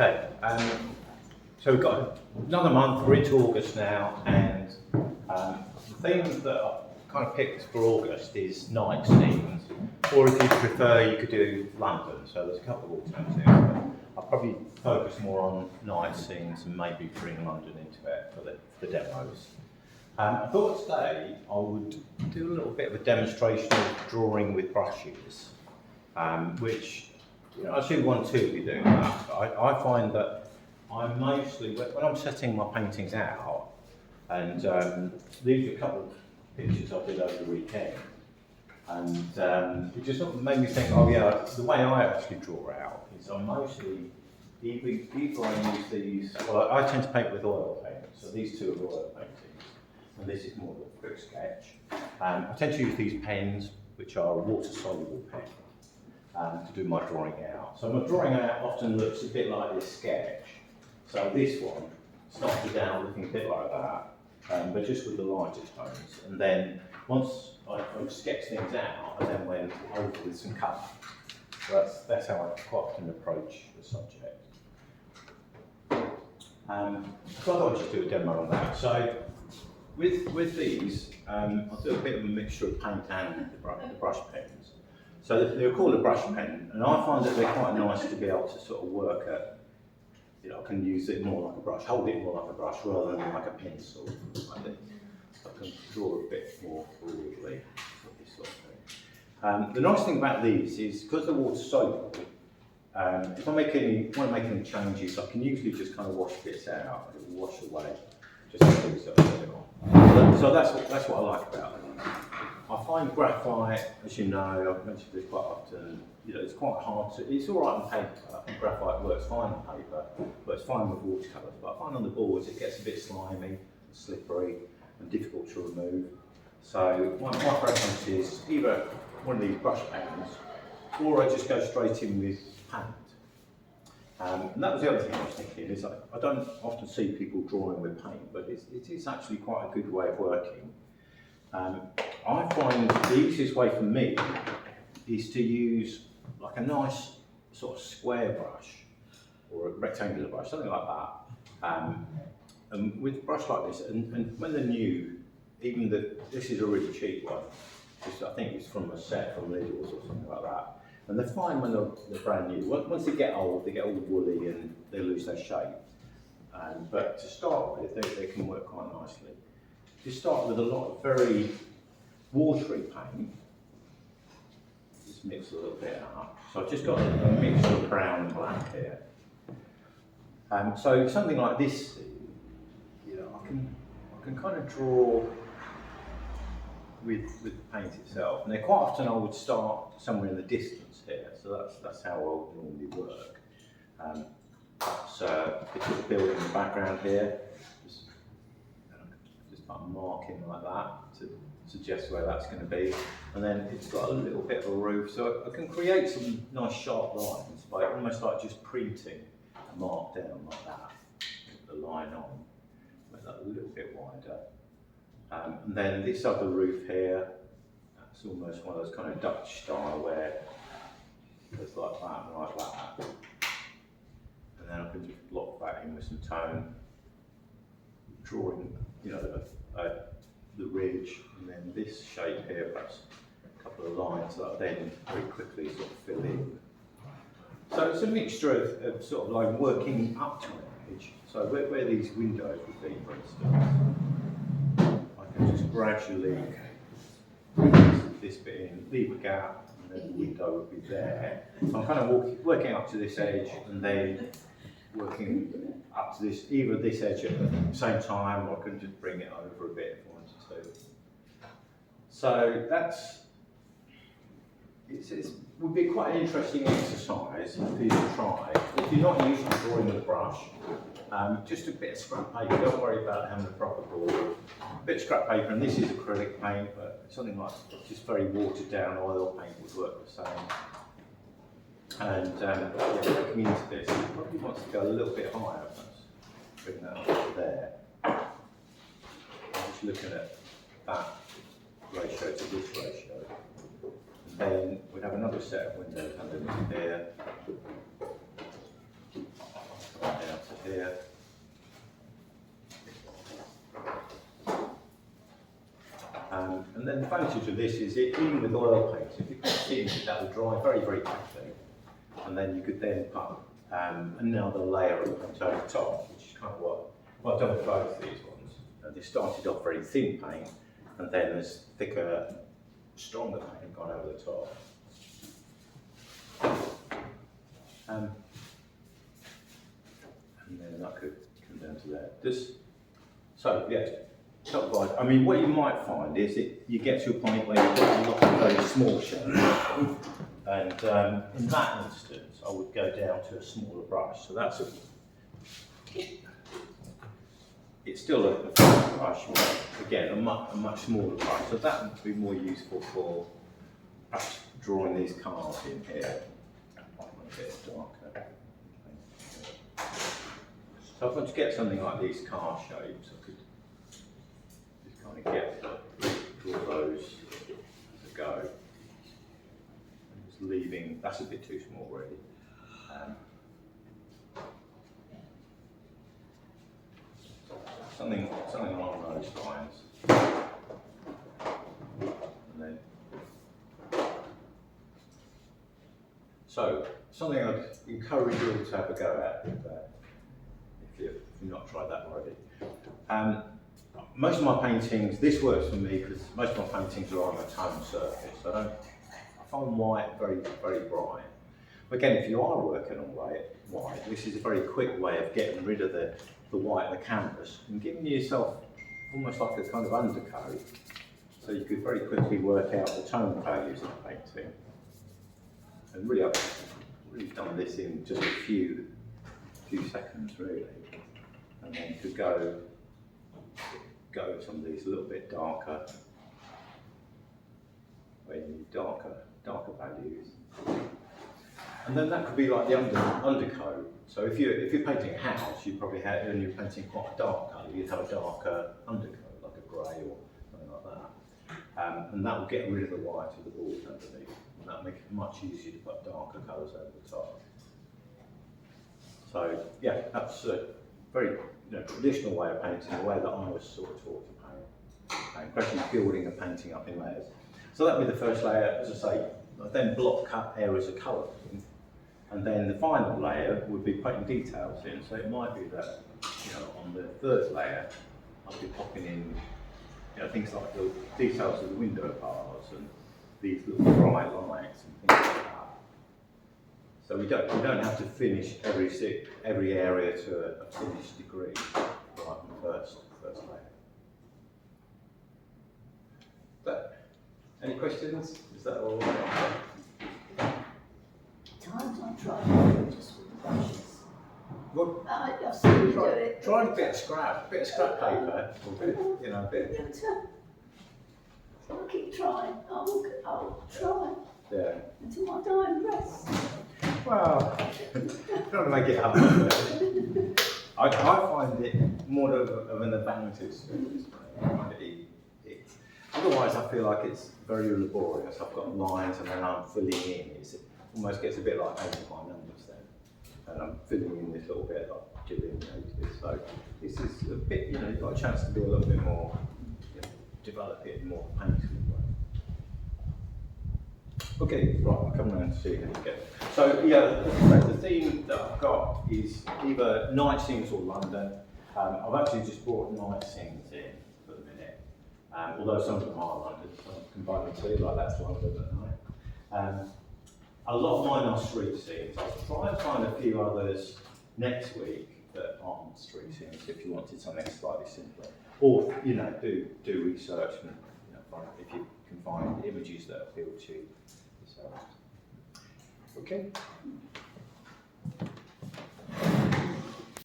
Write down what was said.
Okay, so we've got another month, we're into August now, and the theme that I kind of picked for August is night scenes, or if you prefer, you could do London, so there's a couple of alternatives. I'll probably focus more on night scenes and maybe bring London into it for the demos. I thought today I would do a little bit of a demonstration of drawing with brushes, which I see one or two of you doing that. I find that I mostly, when I'm setting my paintings out, and these are a couple of pictures I did over the weekend, and it just sort of made me think, oh yeah, the way I actually draw out is I mostly, either I use these, well I tend to paint with oil paint, so these two are oil paintings, and this is more of a quick sketch. I tend to use these pens, which are a water-soluble pen, to do my drawing out. So my drawing out often looks a bit like this sketch. So this one started out looking a bit like that, but just with the lighter tones. And then once I've sketched things out, I then went over with some colour. So that's how I quite often approach the subject. So I thought I'd just do a demo on that. So with these, I'll do a bit of a mixture of paint and the brush pens. So they're called a brush pen, and I find that they're quite nice to be able to sort of work at, I can use it more like a brush, hold it more like a brush rather than like a pencil. I can draw a bit more broadly, this sort of thing. The nice thing about these is, because they're water soluble, if I want to make any changes, I can usually just kind of wash bits out, and it will wash away, just as things are on. So that's what I like about them. I find graphite, as you know, I've mentioned this quite often, it's quite hard to, it's all right on paper, and graphite works fine on paper, works fine with watercolours, but I find on the boards it gets a bit slimy, and slippery, and difficult to remove. So my preference is either one of these brush pens, or I just go straight in with paint. And that was the other thing I was thinking, is I don't often see people drawing with paint, but it is actually quite a good way of working. I find the easiest way for me is to use like a nice sort of square brush or a rectangular brush, something like that. And with a brush like this, and when they're new, this is a really cheap one. I think it's from a set from Lidl's or something like that. And they're fine when they're brand new. Once they get old, they get all woolly and they lose their shape. But to start with, they can work quite nicely. You start with a lot of very watery paint. Just mix a little bit up. So I've just got a mixture of brown and black here. So something like this, I can kind of draw with the paint itself. And then quite often I would start somewhere in the distance here. So that's how I would normally work. So it's just building in the background here. I'm marking like that to suggest where that's going to be, and then it's got a little bit of a roof, so I can create some nice sharp lines by almost like just printing a mark down like that, the line on, make that a little bit wider. And then this other roof here, that's almost one of those kind of Dutch style where it's like that and like that, and then I can just block that in with some tone, drawing the ridge, and then this shape here, perhaps a couple of lines that I then very quickly sort of fill in. So it's a mixture of sort of like working up to an image. So where these windows would be, for instance, I can just gradually bring this bit in, leave a gap, and then the window would be there. So I'm kind of working up to this edge, and then working up to this, either this edge at the same time, or I can just bring it over a bit if I wanted to. So it would be quite an interesting exercise for you to try. If you're not used to drawing with a brush, just a bit of scrap paper, don't worry about having a proper board. A bit of scrap paper, and this is acrylic paint, but something like just very watered down oil paint would work the same. And looking into this, it probably wants to go a little bit higher. Bring that up to there. I'm just looking at that ratio to this ratio. And then we'd have another set of windows underneath here. here. And then the advantage of this is, even with oil paints, if you put it in, that will dry very, very quickly. And then you could then put another layer of paint over the top, which is kind of what I've done with both these ones. They started off very thin paint, and then there's thicker, stronger paint gone over the top. And then that could come down to there. So yeah, top right. I mean, what you might find is you get to a point where you've got a lot of very small shapes, and in that instance, I would go down to a smaller brush. So that's it's still a fine brush, but again, a much smaller brush. So that would be more useful for perhaps drawing these cars in here. A bit darker. So if I want to get something like these car shapes, I could just kind of draw those as I go. I'm just leaving, that's a bit too small really. Something along those lines. And then, so, something I'd encourage you all to have a go at if you've not tried that already. Most of my paintings, this works for me because most of my paintings are on a tone surface. I find white very, very bright. But again, if you are working on white, this is a very quick way of getting rid of the white of the canvas and giving yourself almost like a kind of undercoat. So you could very quickly work out the tone values of the painting. And really, I've really done this in just a few seconds, really. And then to go with some of these a little bit darker, where you need darker values. And then that could be like the undercoat. So if you're painting a house, you probably have, and you're painting quite a dark colour, you'd have a darker undercoat, like a grey or something like that. And that will get rid of the white of the board underneath. And that'll make it much easier to put darker colours over the top. So yeah, that's a very traditional way of painting, the way that I was sort of taught to paint. And gradually building a painting up in layers. So that would be the first layer, as I say. I then block cut areas of colour in, and then the final layer would be putting details in. So it might be that on the third layer, I'll be popping in things like the details of the window bars and these little bright lights and things like that. So we don't have to finish every area to a finished degree right on the first layer. But any questions? Is that all right? Times I try to do it just with the brushes. Well, I've seen you do it. try a bit of scrap paper, or a bit. I'll keep trying. I'll try Yeah. until my dying breath. Well, don't want to make it up. I find it more of an advantage. Otherwise, I feel like it's very laborious. I've got lines and then I'm filling in. It almost gets a bit like painting by numbers then. And I'm filling in this little bit like delineated. So this is a bit, you've got a chance to do a little bit more, develop it more painting way. Okay, right, I'll come around and see how you get. So yeah, the theme that I've got is either night scenes or London. I've actually just brought night scenes in for the minute. Although some of them are London, so I combine the two, like that's London at night. A lot of mine are street scenes. I'll try and find a few others next week that aren't street scenes if you wanted something slightly simpler. Or, do research and find if you can find images that appeal to you. So, okay.